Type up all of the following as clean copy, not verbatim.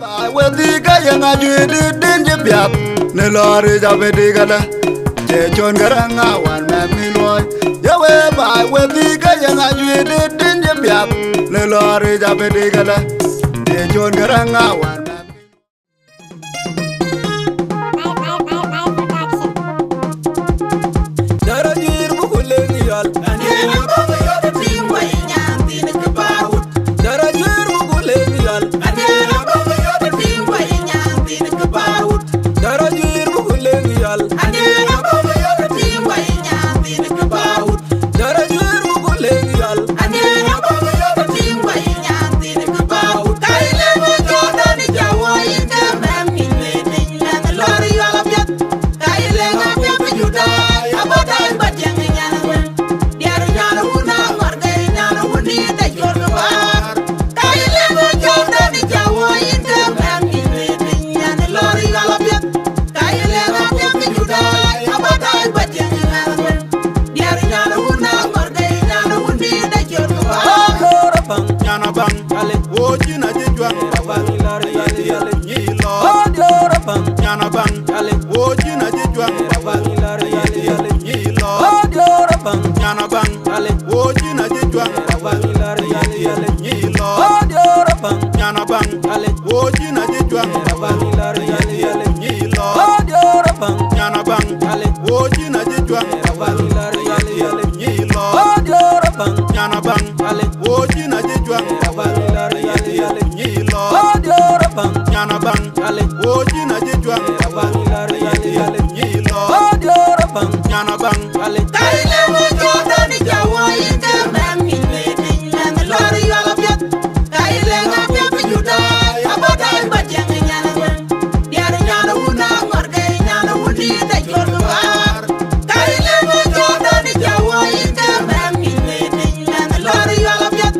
Wadiga yang aju din jepiap nelori jabe digala jechon garanga wan mamiloy yawe ba wadiga yang aju din jepiap nelori jabe digala jechon garanga wan darajir bukuleng yal anena baba yote timwa inyam tin kebaut darajir bukuleng yal anena baba yote timwa inyam tin kebaut darajir bukuleng yal anena baba yote timwa inyam tin kebaut darajir bukuleng yal anena baba yote timwa inyam tin kebaut kaile mo joda ni jawo inde mami ne lan lori yala biat kaile ngapya juda abada bateng nyana diar nyana una marga nyana uni da jorno bar kaile mo joda ni jawo inde mami ne nyana lori yala biat kaile ngapya juda abada bateng nyana diar nyana una marga nyana uni da jorno bar bang nyana bang ale woji na jejwa bang lori yale nyilo dora bang nyana bang ale woji na jejwa bang lori yale nyilo dora bang nyana bang ale woji na jejwa bang lori yale nyilo dora bang nyana bang ale woji na jejwa bang lori yale nyilo dora bang nyana bang ale woji na jejwa bang lori yale nyilo dora bang nyana bang ale woji na jejwa bang lori yale nyilo dora bang nyana bang ale woji na jejwa bang lori yale nyilo dora bang nyana bang ale kaile mo joda ni jawo inde mami ne lan lori yala biat kaile ngapya juda abada bateng nyana diar nyana una marga nyana uni da jorno bar kaile mo joda ni jawo inde mami ne lan lori yala biat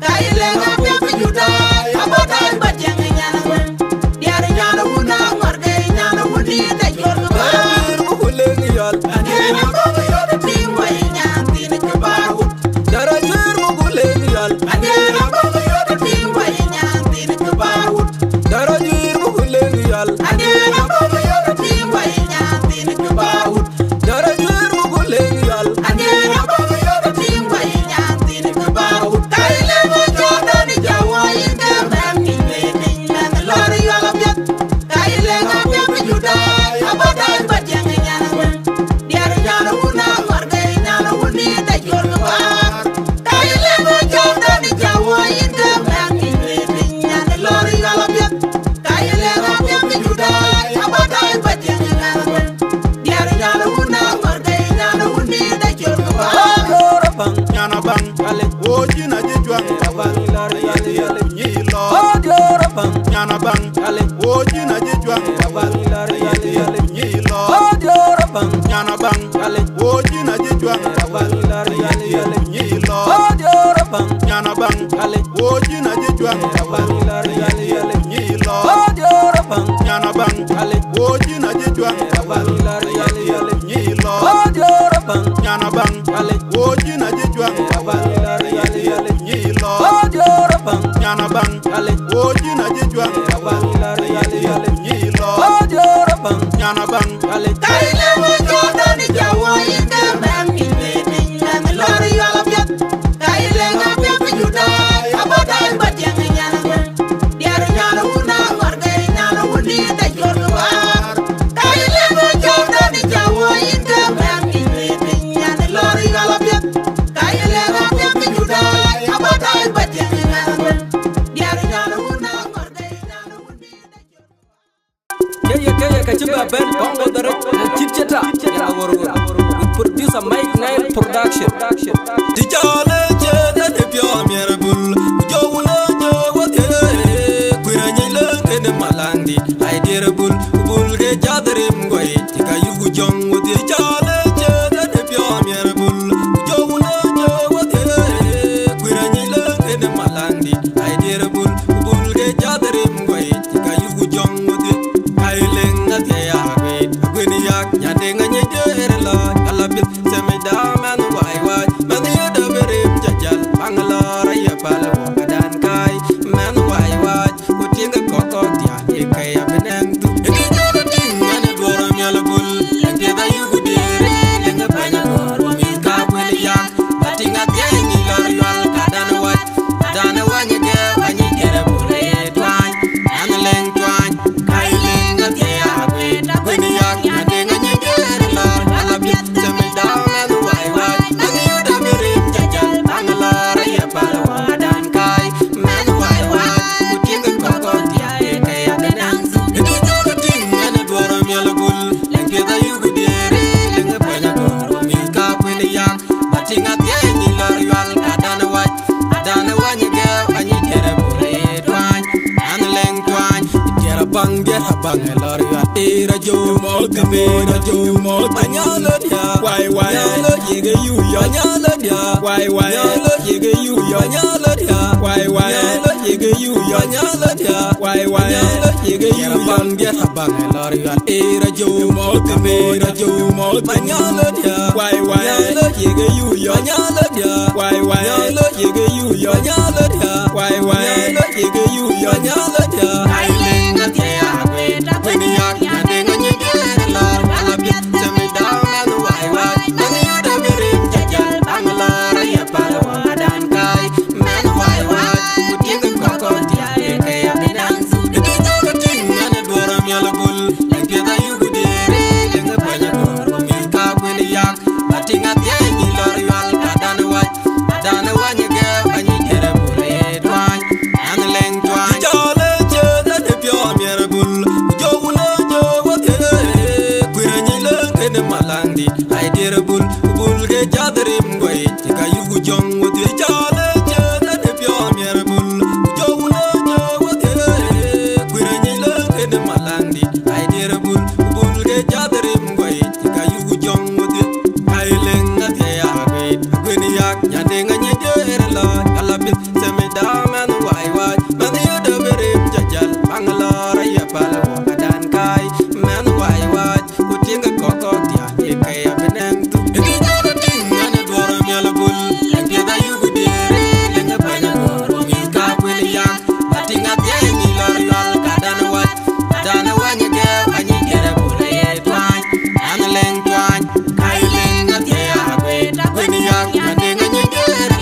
kaile ngapya juda abada bateng nyana diar nyana una marga nyana uni da jorno bar bukuleng yal anena baba yote timwa inyam tin kebaut darajir bukuleng yal anena baba yote timwa inyam tin kebaut darajir bukuleng yal anena baba yote timwa inyam tin kebaut darajir bukuleng yal anena baba yote timwa inyam tin kebaut kaile mo joda ni jawo inde mami ne lan lori yala biat kaile ngapya juda abada bateng nyana diar nyana una marga nyana uni da jorno bar kaile mo joda ni jawo inde mami ne lori yala biat kaile ngapya juda abada bateng nyana diar nyana una marga nyana uni da jorno bar bang nyana bang ale woji na jejwa bang lori yale nyilo dora bang nyana bang ale woji na jejwa bang lori yale nyilo dora bang nyana bang ale woji na jejwa bang lori yale nyilo dora bang nyana bang ale woji na jejwa bang lori yale nyilo dora bang nyana bang ale woji na jejwa bang lori yale nyilo dora bang nyana bang ale woji na jejwa bang lori yale nyilo dora bang nyana bang ale woji na jejwa bang lori yale nyilo dora bang nyana bang ale kaile mo joda ni jawo inde mami ne lan lori yala biat kaile ngapya juda abada bateng nyana diar nyana una marga nyana uni da jorno bar kaile mo joda ni jawo inde mami ne lan lori yala biat kaile ngapya juda abada bateng nyana diar nyana una marga nyana uni da jorno kaya kachimba ben bongo direct chipcheta ya worgo with producer Mike Nile production dijale jeda de pio mierbul jowula jowote kuiranyile kene malandi ay dirbul bul ge jadrim goy tika yugu jong dijale jeda de pio mierbul jowula jowote kuiranyile kene malandi ay dirbul bul ge jadrim goy tika yugu jong ay lenga te ya gweni yak nyande nganye jerla alabit semeda man wai wai man yeda berim jajal bangla raya bal kadan kai man wai wai kutinga koto dia leng twang Jera bang jera bang lori gal era jo mo kemera jo mo manyalo dia wai wai nyalo yege yu yo nyalo dia wai wai nyalo yege yu yo nyalo dia wai wai nyalo yege yu yo nyalo dia wai wai nyalo yege yu bang jera bang lori gal era jo mo kemera jo mo manyalo dia wai wai nyalo yege yu yo nyalo dia wai wai nyalo yege yu yo nyalo dia wai wai nyalo yege yu yo nyalo dia ai lenga tia kweta kweni yak nyande nganye la ala bit semi down and wai wai mani yoda birim jajal bangla ya palwa dan kai man wai wai kutinga koko tia ke ya benang su de joga ting ane doram yala bul lenga da yugu dire lenga banya ko mi ka kweni yak batinga tia ni lor yal kadan wai ge anyi kere bule twan an leng twan jale je da de pyo mier bul jo ulo jo wote kwirani lenga de malandi ai dire bul ge jadrim goy ka yugu jong wote jale je da de pyo mier bul jo ulo jo wote kwirani lenga de malandi ai dire bul ge jadrim goy ka yugu jong wote ai lenga te ya kweni yak nyande nganye la ala bit semi daman wai wai man yoda berim jajal bangla raya palwa dan kai man wai wai kutinga koko tia ke ya benang tu di jodo ting ane doro miala bul lenga da yugu dire lenga banya goro mi ka kweni yak batinga tia ni lor yal kadan wanya ge anyi kere bule twan an leng twan kai lenga tia kweni yak nyande nganye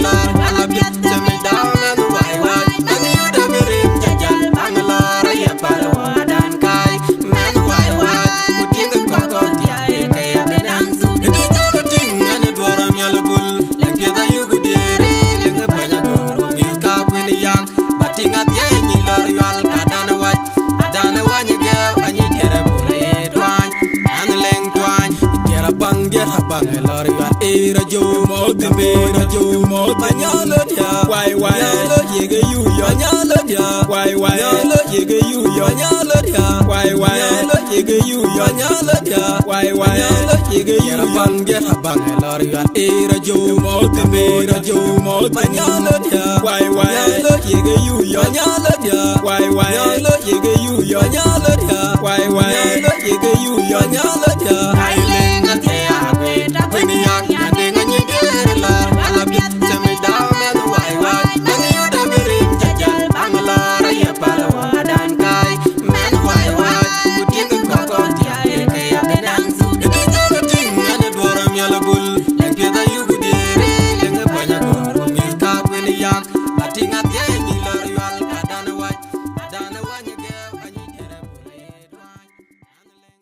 la ala bit semi down and wai wai man yoda berim jajal bangla raya palwa dan kai man wai wai kutinga koko tia ke ya benang su di jodo ting ane doro miala bul lenga da yugu dire lenga banya goro mi ka kweni yak batinga tia ni lor yal kadan wanya ge anyi kere bule twan an leng twan jera bang lor yal era jo mo kemera jo mo manyalo dia wai wai nyalo yege yu yo nyalo dia wai wai nyalo yege yu yo nyalo dia wai wai nyalo yege yu yo nyalo dia wai wai nyalo yege yu bang lor yal era jo mo kemera jo mo manyalo dia wai wai nyalo yege yu yo nyalo dia wai wai nyalo yege yu yo nyalo dia wai wai nyalo yege yu yo nyalo dia ai lenga te akweta kweni yak nyande nganye la ala bit semi down and wai wai man yoda berim jajal bangla raya palwa dan kai man wai wai kutinga koko tia ke ya benang su de jodo ting ane doro miala bul lenga da yugu dire lenga banya goro mi ka kweni yak batinga tia ni lor yal kadan wanya ge anyi kere bule twan an leng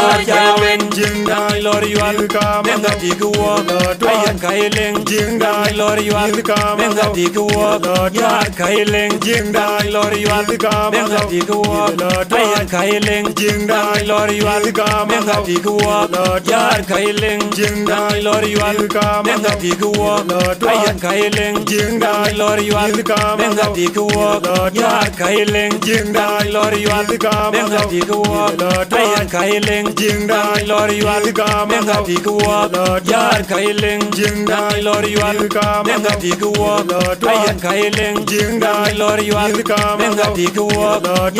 lo jawin jing dai lor yual menga diguo ayan kaileng jing dai lor yual menga diguo yar kaileng jing dai lor yual menga diguo ayan kaileng jing dai lor yual menga diguo yar kaileng jing dai lor yual menga diguo ayan kaileng jing dai lor yual menga diguo yar kaileng jing dai lor yual menga diguo ayan kaileng jing dai lor yual menga diguo yar kaileng jing dai lor yual menga diguo ayan kaileng jing dai lor yual menga diguo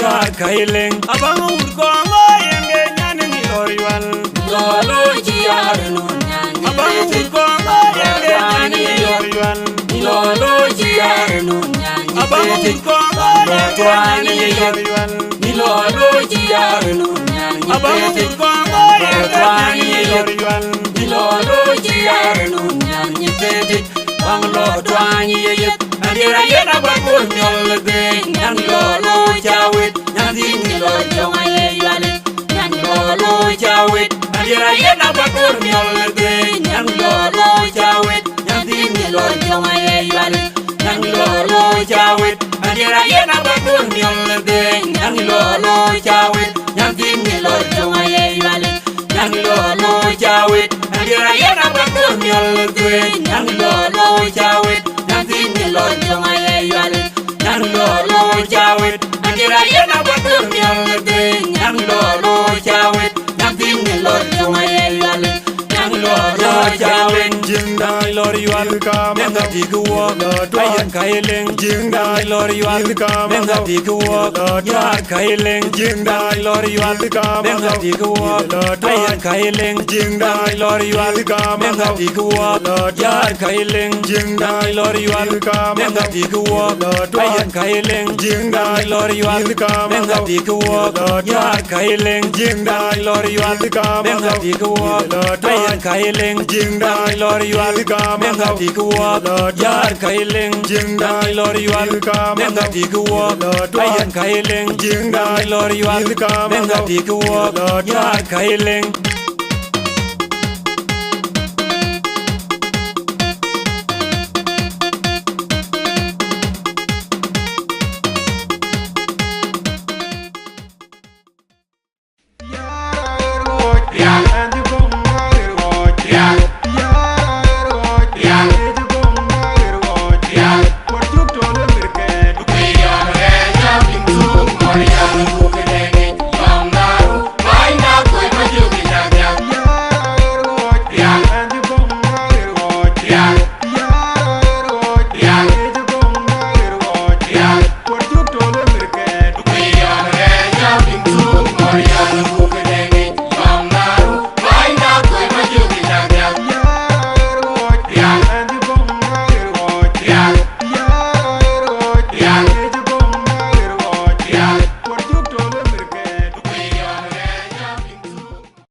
yar kaileng abang urgongo yenge nyaning lor yual Lolo jiarnu nyanyi abang urgongo yenge nyaning lor yual Lolo jiarnu nyanyi abang urgongo yenge nyaning lor yual Lolo jiarnu nyanyi abang urgongo yenge nyaning lor yual Lolo jiarnu nyanyi Petit bang lo twanyi yeyet andira yena bagul Nyol be nyanyi lolo jawit Nyanyi lo jonga yeyale Nyanyi lolo jawit andira yena bagul be nyanyi lolo jawit Nyanyi lo jonga yeyale Nyanyi lolo jawit andira yena bagul be nyanyi lolo jawit Nyanyi lo jonga yeyale Nyanyi lolo jawit andira yena bagul be nyanyi lolo jawit Nyanyi lo jonga yeyale Nyanyi lolo jawit andira yena bagul be nyanyi lolo jawit Nyanyi lo jonga yeyale Nyanyi lolo jawit jing dai lor yual menga diguo ayan kaileng jing dai lor yual menga diguo yar kaileng jing dai lor yual menga diguo ayan kaileng jing dai lor yual menga diguo yar kaileng jing dai lor yual menga diguo ayan kaileng jing dai lor yual menga diguo yar kaileng jing dai lor yual menga diguo ayan kaileng jing dai lor yual menga diguo yar kaileng jing dai lor yual menga diguo ayan kaileng jing dai lor yual menga diguo yar kaileng